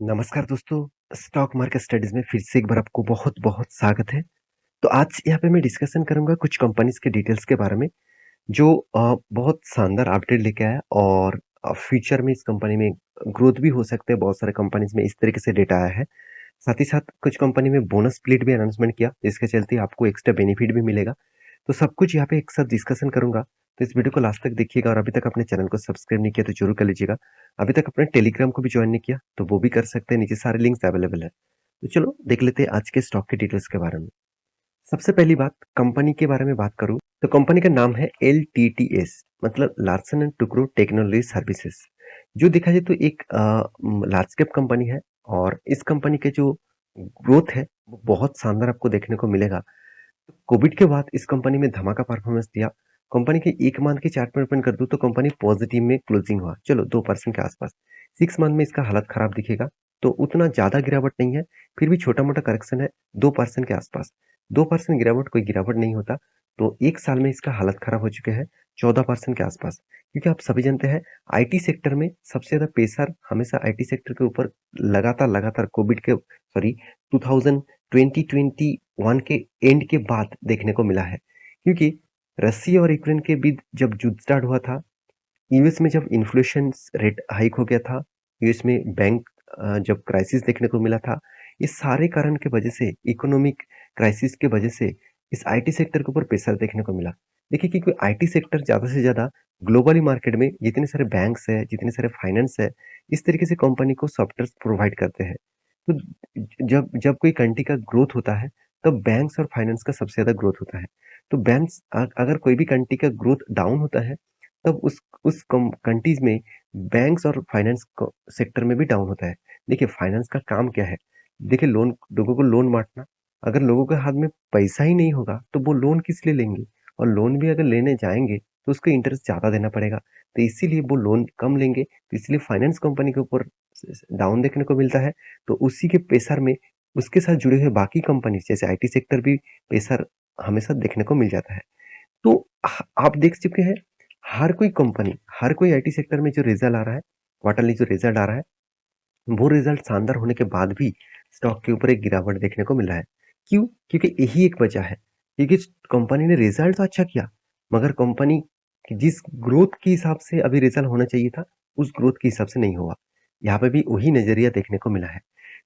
नमस्कार दोस्तों, stock market studies में फिर से एक बार आपको बहुत-बहुत स्वागत है। तो आज यहाँ पे मैं डिस्कशन करूँगा कुछ कंपनीज़ के डिटेल्स के बारे में जो बहुत शानदार अपडेट लेके आया और फ्यूचर में इस कंपनी में ग्रोथ भी हो सकते हैं, बहुत सारे कंपनीज़ में इस तरीके से डेटा आया है। साथ ही साथ कुछ कंपनी में बोनस स्प्लिट भी अनाउंसमेंट किया, जिसके चलते आपको एक्स्ट्रा बेनिफिट भी मिलेगा। तो सब कुछ यहाँ पे एक साथ डिस्कशन करूँगा, तो इस वीडियो को लास्ट तक देखिएगा और अभी तक अपने चैनल को सब्सक्राइब नहीं किया तो ज़रूर कर लीजिएगा। अभी तक अपने टेलीग्राम को भी जॉइन नहीं किया, तो वो भी कर सकते हैं, नीचे सारे लिंक्स अवेलेबल है। तो चलो देख लेते हैं आज के स्टॉक के डिटेल्स के बारे में। सबसे पहली बात कंपनी के बारे में बात करूँ, तो कंपनी का नाम है एलटीटीएस मतलब Larsen and Toubro technology services. जो देखा जाए तो एक लार्ज कैप कंपनी है और इस कंपनी के जो ग्रोथ है, वो बहुत शानदार आपको देखने को मिलेगा। कोविड के बाद इस कंपनी में धमाका परफॉर्मेंस दिया। कंपनी के 1 मंथ के चार्ट में ओपन कर दूँ तो कंपनी पॉजिटिव में क्लोजिंग हुआ। चलो 2% के आसपास। 6 मंथ में इसका हालत खराब दिखेगा, तो उतना ज़्यादा गिरावट नहीं है, फिर भी छोटा-मोटा करेक्शन है 2% के आसपास। 2% गिरावट कोई गिरावट नहीं होता, तो 1 साल में इसका हालत खराब हो चुके हैं 14% के आसपास। क्योंकि आप सभी जानते हैं आईटी सेक्टर में सबसे ज़्यादा प्रेशर हमेशा आईटी सेक्टर के ऊपर लगातार कोविड के सॉरी 2021 के एंड के बाद देखने को मिला है। क्योंकि रसिया और यूक्रेन के बीच जब युद्ध स्टार्ट हुआ था, यूएस में जब इन्फ्लेशन रेट हाइक हो गया था, यूएस में बैंक जब क्राइसिस देखने को मिला था, ये सारे कारण के वजह से इकोनॉमिक क्राइसिस के वजह से इस आईटी सेक्टर के ऊपर प्रेशर देखने को मिला। देखिए क्योंकि आईटी सेक्टर ज़्यादा से ज़्यादा ग्लोबली मार्केट में जितने सारे बैंक्स हैं, जितने सारे फाइनेंस है, इस तरीके से कंपनी को सॉफ्टवेयर प्रोवाइड करते हैं। तो जब जब कोई कंट्री का ग्रोथ होता है, तब बैंक्स और फाइनेंस का सबसे ज़्यादा ग्रोथ होता है। तो बैंक्स अगर कोई भी कंट्री का ग्रोथ डाउन होता है, तब उस कंट्रीज में बैंक्स और फाइनेंस सेक्टर में भी डाउन होता है। देखिए फाइनेंस का काम क्या है? देखिए लोन लोगों को लोन बांटना। अगर लोगों के हाथ में पैसा ही नहीं होगा तो वो लोन किस लिए लेंगे? और लोन भी अगर लेने जाएंगे तो उसको इंटरेस्ट ज़्यादा देना पड़ेगा। तो इसीलिए वो लोन कम लेंगे, तो इसलिए फाइनेंस कंपनी के ऊपर डाउन देखने को मिलता है। तो उसी के प्रेशर में उसके साथ जुड़े हुए बाकी कंपनी जैसे आईटी सेक्टर भी प्रेशर हमेशा देखने को मिल जाता है। तो आप देख चुके हैं हर कोई कंपनी, हर कोई आईटी सेक्टर में जो रिजल्ट आ रहा है, क्वार्टरली जो रिजल्ट आ रहा है, वो रिजल्ट शानदार होने के बाद भी स्टॉक के ऊपर एक गिरावट देखने को मिल रहा है। क्यों? क्योंकि यही एक वजह है, क्योंकि कंपनी ने रिजल्ट तो अच्छा किया, मगर कंपनी की जिस ग्रोथ के हिसाब से अभी रिजल्ट होना चाहिए था, उस ग्रोथ के हिसाब से नहीं हुआ। यहाँ पे भी वही नजरिया देखने को मिला है।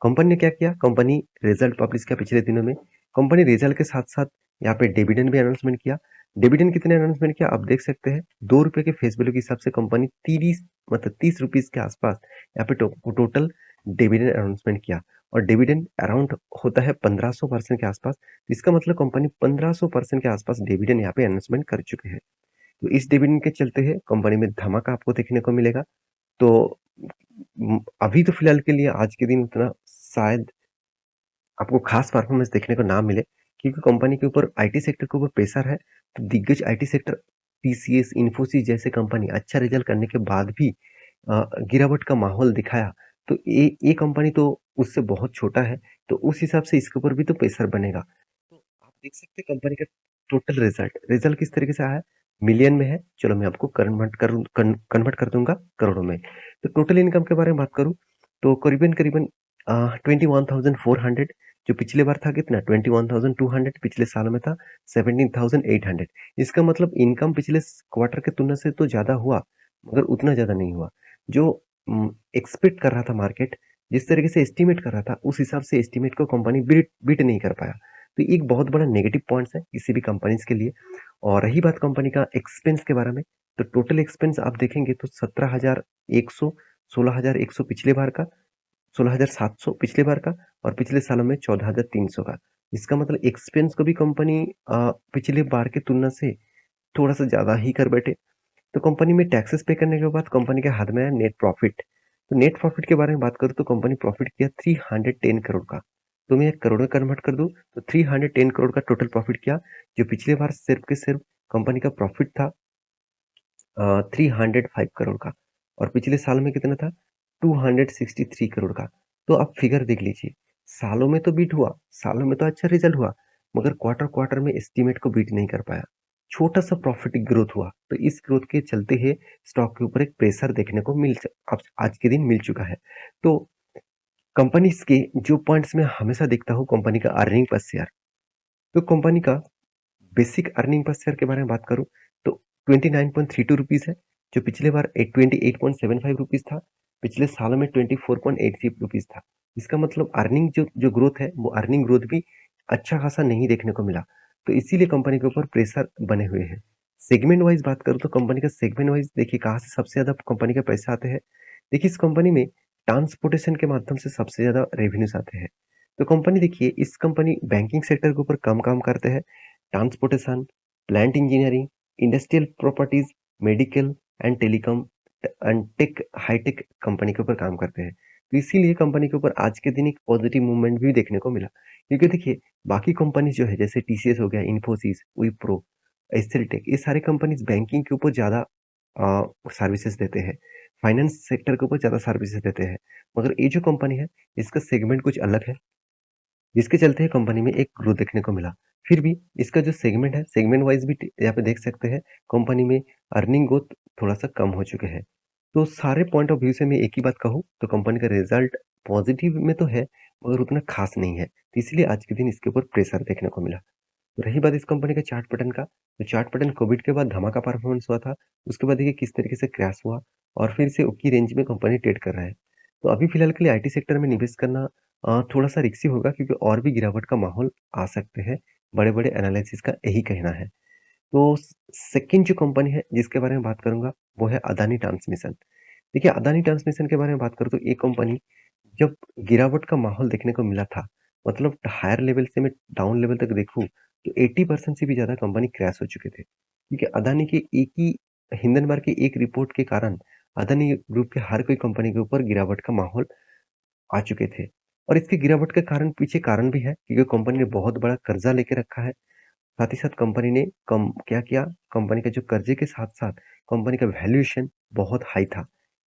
कंपनी ने क्या किया? कंपनी रिजल्ट पब्लिश किया पिछले दिनों में। कंपनी रिजल्ट के साथ साथ यहाँ पे डिविडेंड भी अनाउंसमेंट किया। डिविडेंड कितने अनाउंसमेंट किया आप देख सकते हैं। ₹2 के फेस वैल्यू के हिसाब से कंपनी 30 के आसपास यहाँ पे टोटल डिविडेंड अनाउंसमेंट किया और डिविडेंड अराउंड होता है 1500% के आसपास। इसका मतलब कंपनी 1500% के आसपास डिविडेंड यहाँ पे अनाउंसमेंट कर चुके हैं। तो इस डिविडेंड के चलते है कंपनी में धमाका आपको देखने को मिलेगा। तो अभी तो फिलहाल के लिए आज के दिन उतना शायद आपको खास परफॉर्मेंस देखने को ना मिले, क्योंकि कंपनी के ऊपर आईटी सेक्टर के ऊपर प्रेशर है। तो दिग्गज आईटी सेक्टर टीसीएस, इन्फोसिस जैसे कंपनी अच्छा रिजल्ट करने के बाद भी गिरावट का माहौल दिखाया। तो ये कंपनी तो उससे बहुत छोटा है, तो उस हिसाब से इसके ऊपर भी तो प्रेशर बनेगा। तो आप देख सकते हैं कंपनी का टोटल रिजल्ट रिजल्ट किस तरीके से आया है, मिलियन में है। चलो मैं आपको कन्वर्ट कर दूंगा करोड़ों में। तो टोटल इनकम के बारे में बात करूं तो करीबन करीबन 21,400, जो पिछले बार था कितना 21,200, पिछले साल में था 17,800। इसका मतलब इनकम पिछले क्वार्टर के तुलना से तो ज्यादा हुआ, मगर उतना ज्यादा नहीं हुआ जो एक्सपेक्ट कर रहा था मार्केट। जिस तरीके से एस्टिमेट कर रहा था उस हिसाब से एस्टिमेट को कंपनी बीट बीट नहीं कर पाया। तो एक बहुत बड़ा नेगेटिव पॉइंट्स है किसी भी कंपनीज के लिए। और रही बात कंपनी का एक्सपेंस के बारे में, तो टोटल एक्सपेंस आप देखेंगे तो 17,100, 16,100 पिछले बार का, 16,700 पिछले बार का और पिछले सालों में 14,300 का। इसका मतलब एक्सपेंस को भी कंपनी पिछले बार की तुलना से थोड़ा सा ज्यादा ही कर बैठे। तो कंपनी में टैक्सेस पे करने के बाद कंपनी के हाथ में आया नेट प्रॉफिट। तो नेट प्रॉफिट के बारे में बात करूँ तो कंपनी प्रॉफिट किया 310 करोड़ का। तो मैं करोड़ में कन्वर्ट कर दूं तो 310 करोड़ का टोटल प्रॉफिट किया, जो पिछले बार सिर्फ के सिर्फ कंपनी का प्रॉफिट था 305 करोड़ का। और पिछले साल में कितना था 263 करोड़ का। तो आप फिगर देख लीजिए, सालों में तो बीट हुआ, सालों में तो अच्छा रिजल्ट हुआ, मगर क्वार्टर क्वार्टर में एस्टीमेट को बीट नहीं कर पाया। छोटा सा प्रॉफिट ग्रोथ हुआ, तो इस ग्रोथ के चलते ही स्टॉक के ऊपर एक प्रेशर देखने को आज के दिन मिल चुका है। तो कंपनीज़ के जो पॉइंट्स मैं हमेशा देखता हूँ कंपनी का अर्निंग पर शेयर। तो कंपनी का बेसिक अर्निंग पर शेयर के बारे में बात करूँ तो ₹29.32 है, जो पिछले बार 28.75 रुपीज़ था, पिछले सालों में ₹24.83 था। इसका मतलब अर्निंग जो ग्रोथ है, वो अर्निंग ग्रोथ भी अच्छा खासा नहीं देखने को मिला। तो इसीलिए कंपनी के ऊपर प्रेशर बने हुए हैं। सेगमेंट वाइज़ बात करूँ तो कंपनी का सेगमेंट वाइज़ देखिए कहाँ से सबसे ज़्यादा कंपनी के पैसे आते हैं। देखिए इस कंपनी में ट्रांसपोर्टेशन के माध्यम से सबसे ज़्यादा रेवेन्यूज़ आते हैं। तो कंपनी देखिए इस कंपनी बैंकिंग सेक्टर के ऊपर कम काम करते हैं। Transportation, plant engineering, industrial properties, medical and telecom and tech hitech company के ऊपर काम करते हैं। तो इसीलिए कंपनी के ऊपर आज के दिन एक पॉजिटिव मूवमेंट भी देखने को मिला। क्योंकि देखिए बाकी कंपनी जो है जैसे टीसीएस हो गया, इन्फोसिस, विप्रो, एस्टेलटेक, ये सारी कंपनीज बैंकिंग के ऊपर ज़्यादा सर्विसेज देते हैं। फाइनेंस सेक्टर के ऊपर ज़्यादा सर्विसेज देते हैं। मगर ये जो कंपनी है इसका सेगमेंट कुछ अलग है, जिसके चलते कंपनी में एक ग्रोथ देखने को मिला। फिर भी इसका जो सेगमेंट है, सेगमेंट वाइज़ भी यहाँ पे देख सकते हैं, कंपनी में अर्निंग ग्रोथ थोड़ा-सा कम हो चुके हैं। तो सारे पॉइंट ऑफ व्यू से मैं एक ही बात कहूँ, तो कंपनी का रिज़ल्ट पॉज़िटिव में तो है, मगर उतना ख़ास नहीं है। तो इसलिए आज के दिन इसके ऊपर प्रेशर देखने को मिला। रही बात इस कंपनी का चार्ट पैटर्न का, तो चार्ट पैटर्न कोविड के बाद धमाका परफॉर्मेंस हुआ था। उसके बाद देखिए किस तरीके से क्रैश हुआ और फिर से उसी रेंज में कंपनी ट्रेड कर रहा है। तो अभी फिलहाल के लिए आईटी सेक्टर में निवेश करना थोड़ा-सा रिस्की होगा क्योंकि और भी गिरावट का माहौल आ सकते हैं। बड़े-बड़े एनालिसिस का यही कहना है। तो सेकंड जो कंपनी है जिसके बारे में बात करूँगा, वो है अदानी ट्रांसमिशन। देखिए अदानी ट्रांसमिशन के बारे में बात करूँ तो ये कंपनी जब गिरावट का माहौल देखने को मिला था, मतलब हायर लेवल से मैं डाउन लेवल तक देखूँ, तो 80% से भी ज़्यादा कंपनी क्रैश हो चुके थे। क्योंकि अदानी के एक ही हिंडनबर्ग की एक रिपोर्ट के कारण अदानी ग्रुप के हर कोई कंपनी के ऊपर गिरावट का माहौल आ चुके थे। और इसकी गिरावट के कारण पीछे कारण भी है क्योंकि कंपनी ने बहुत बड़ा कर्जा लेके रखा है। साथ ही साथ कंपनी ने कम क्या किया, कंपनी के जो कर्जे के साथ-साथ कंपनी का वैल्यूएशन बहुत हाई था।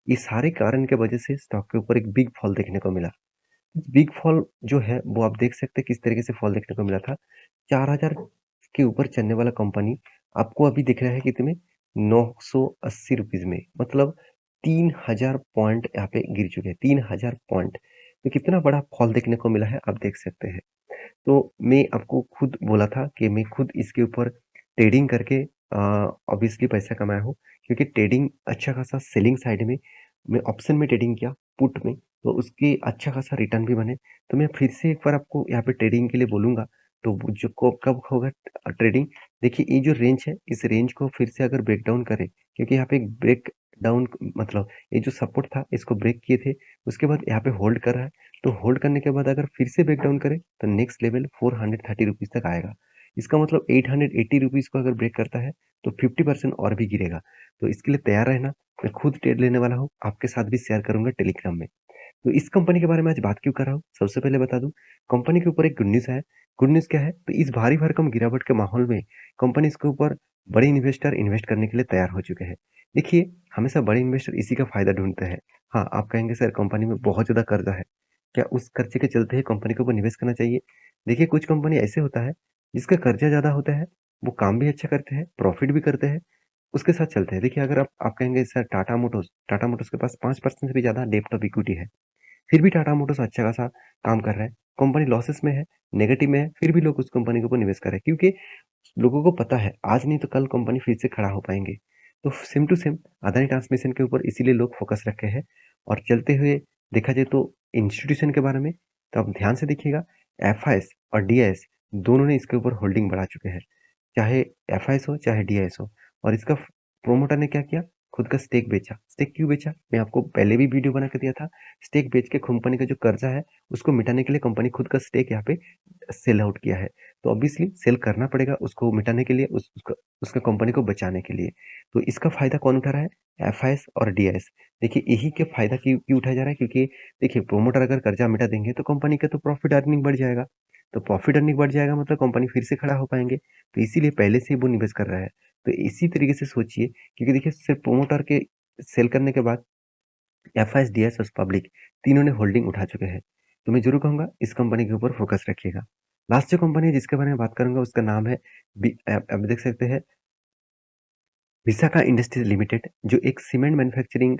ये सारे कारण के वजह से स्टॉक के ऊपर एक बिग फॉल देखने को मिला। बिग फॉल जो है वो आप देख सकते हैं किस तरीके से फॉल देखने को मिला था। 4000 के ऊपर चलने वाला कंपनी आपको अभी दिख रहा है कितने में? ₹980 में। मतलब 3000 पॉइंट यहाँ पे गिर चुके हैं, 3000 पॉइंट। तो कितना बड़ा फॉल देखने को मिला है आप देख सकते हैं। तो मैं आपको खुद बोला था कि मैं खुद इसके ऊपर ट्रेडिंग करके ऑब्वियसली पैसा कमाया हूँ क्योंकि ट्रेडिंग अच्छा खासा सेलिंग साइड में मैं ऑप्शन में ट्रेडिंग किया, पुट में, तो उसके अच्छा खासा रिटर्न भी बने। तो मैं फिर से एक बार आपको यहाँ पे ट्रेडिंग के लिए बोलूँगा, तो वो जो को कब होगा ट्रेडिंग, देखिए ये जो रेंज है, इस रेंज को फिर से अगर ब्रेक डाउन करे, क्योंकि यहाँ पे एक ब्रेक डाउन मतलब ये जो सपोर्ट था, इसको ब्रेक किए थे, उसके बाद यहाँ पे होल्ड कर रहा है। तो होल्ड करने के बाद अगर फिर से ब्रेक डाउन करे, तो नेक्स्ट लेवल ₹430 तक आएगा। इसका मतलब ₹880 को अगर ब्रेक करता है, तो 50% और भी गिरेगा। तो इसके लिए तैयार रहना, मैं खुद ट्रेड लेने वाला हूँ, आपके साथ भी शेयर करूँगा टेलीग्राम में। तो इस कंपनी के बारे में आज बात क्यों कर रहा हूँ? सबसे पहले बता दूँ, कंपनी के ऊपर एक गुड न्यूज़ है। गुड न्यूज़ क्या है? तो इस भारी भरकम गिरावट के माहौल में कंपनी इसके ऊपर बड़े इन्वेस्टर इन्वेस्ट करने के लिए तैयार हो चुके हैं। देखिए, हमेशा बड़े इन्वेस्टर इसी का फ़ायदा ढूँढते हैं। हाँ, आप कहेंगे सर कंपनी में बहुत ज़्यादा कर्ज़ा है। क्या उस कर्ज़े के चलते ही कंपनी के ऊपर निवेश करना चाहिए? देखिए, कुछ कंपनी ऐसे होता है, जिसका कर्ज़ा ज़्यादा होता है, वो काम भी अच्छा करते हैं, प्रॉफ़िट भी करते हैं, उसके साथ चलते हैं। देखिए, अगर आप कहेंगे सर टाटा मोटर्स के पास 5% से भी ज़्यादा डेब्ट ऑफ इक्विटी है। फिर भी टाटा मोटर्स अच्छा खासा काम कर रहा है। कंपनी लॉसेस में है, नेगेटिव में है, फिर भी लोग उस कंपनी के ऊपर निवेश कर रहे हैं क्योंकि लोगों को पता है आज नहीं तो कल कंपनी फिर से खड़ा हो पाएँगे। तो same to same Adani transmission के ऊपर इसीलिए लोग फोकस रखे हैं और चलते हुए देखा जाए तो इंस्टीट्यूशन के बारे में तो आप ध्यान से देखिएगा, एफआईएस और डीआईएस दोनों ने इसके ऊपर होल्डिंग बढ़ा चुके हैं। चाहे एफआईएस हो चाहे डीआईएस हो और इसका प्रोमोटर ने क्या किया, खुद का स्टेक बेचा। स्टेक क्यों बेचा? मैं आपको पहले भी वीडियो बना के दिया था। स्टेक बेच के कंपनी का जो कर्जा है उसको मिटाने के लिए कंपनी खुद का स्टेक यहाँ पे सेल आउट किया है। तो ऑब्वियसली सेल करना पड़ेगा उसको मिटाने के लिए, उसका उसका कंपनी को बचाने के लिए। तो इसका फ़ायदा कौन उठा रहा है? एफआईएस और डीआईएस। देखिए यही के फ़ायदा क्यों क्यों उठाया जा रहा है? क्योंकि देखिए प्रोमोटर अगर कर्जा मिटा देंगे तो कंपनी का तो प्रॉफिट अर्निंग बढ़ जाएगा। तो प्रॉफिट अर्निंग बढ़ जाएगा मतलब कंपनी फिर से खड़ा हो पाएँगे। तो इसीलिए पहले से ही वो निवेश कर रहा है। तो इसी तरीके से सोचिए क्योंकि देखिए सिर्फ प्रोमोटर के सेल करने के बाद एफआईएस, डीआईएस और पब्लिक तीनों ने होल्डिंग उठा चुके हैं। तो मैं ज़रूर कहूँगा इस कंपनी के ऊपर फोकस रखिएगा। लास्ट जो कंपनी है जिसके बारे में बात करूँगा उसका नाम है आप देख सकते हैं विशाखा इंडस्ट्रीज लिमिटेड जो एक सीमेंट मैन्युफैक्चरिंग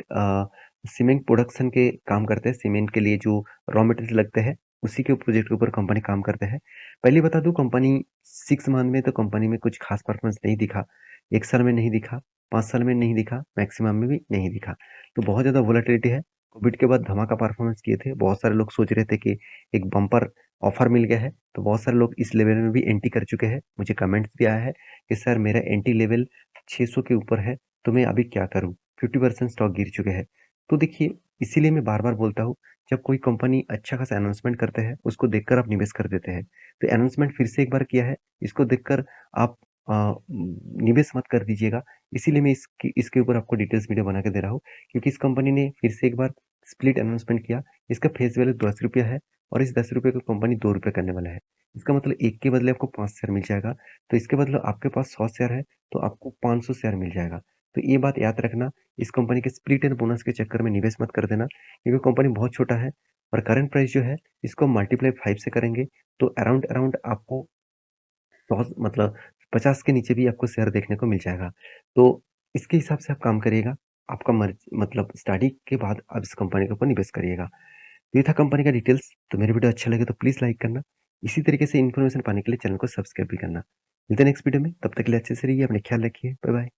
सीमेंट प्रोडक्शन के काम करते हैं, सीमेंट के लिए जो रॉ मटेरियल लगते हैं, उसी के प्रोजेक्ट के ऊपर कंपनी काम करते हैं। पहले बता दूँ कंपनी 6 मंथ में तो कंपनी में कुछ खास परफॉर्मेंस नहीं दिखा, 1 साल में नहीं दिखा, 5 साल में नहीं दिखा, मैक्सिमम में भी नहीं दिखा। तो बहुत ज़्यादा वोलेटिलिटी है। कोविड के बाद धमाका परफॉर्मेंस किए थे, बहुत सारे लोग सोच रहे थे कि एक बम्पर ऑफर मिल गया है, तो बहुत सारे लोग इस लेवल में भी एंट्री कर चुके हैं। मुझे कमेंट्स भी आया है कि सर मेरा एंट्री लेवल 600 के ऊपर है, तो मैं अभी क्या करूँ? 50% स्टॉक गिर चुके हैं। तो देखिए, इसीलिए मैं बार-बार बोलता हूँ, जब कोई कंपनी अच्छा खासा अनाउंसमेंट करते हैं, उसको देखकर आप निवेश कर देते हैं। तो अनाउंसमेंट फिर से एक बार किया है, इसको देखकर आप निवेश मत कर दीजिएगा। इसीलिए मैं इसके ऊपर आपको डिटेल्स वीडियो बना के दे रहा हूँ, क्योंकि इस कंपनी ने फिर से एक बार स्प्लिट अनाउंसमेंट किया। इसका फेस वैल्यू ₹10 है और इस ₹10 को कंपनी ₹2 करने वाला है। इसका मतलब 1 के बदले आपको 5 शेयर मिल जाएगा। तो इसके बदले आपके पास 100 शेयर है, तो आपको 500 शेयर मिल जाएगा। तो ये बात याद रखना, इस कंपनी के स्प्लिट एंड बोनस के चक्कर में निवेश मत कर देना, क्योंकि कंपनी बहुत छोटा है और करंट प्राइस जो है, इसको मल्टीप्लाई 5 से करेंगे तो अराउंड अराउंड आपको 100 मतलब 50 के नीचे भी आपको शेयर देखने को मिल जाएगा। तो इसके हिसाब से आप काम करिएगा। आपका मतलब स्टडी के बाद आप इस कंपनी के ऊपर निवेश करिएगा। तो ये था कंपनी का डिटेल्स। तो मेरी वीडियो अच्छा लगे तो प्लीज़ लाइक करना। इसी तरीके से इन्फॉर्मेशन पाने के लिए चैनल को सब्सक्राइब भी करना। मिलते हैं नेक्स्ट वीडियो में, तब तक के लिए अच्छे से रहिए, अपना ख्याल रखिए। Bye bye.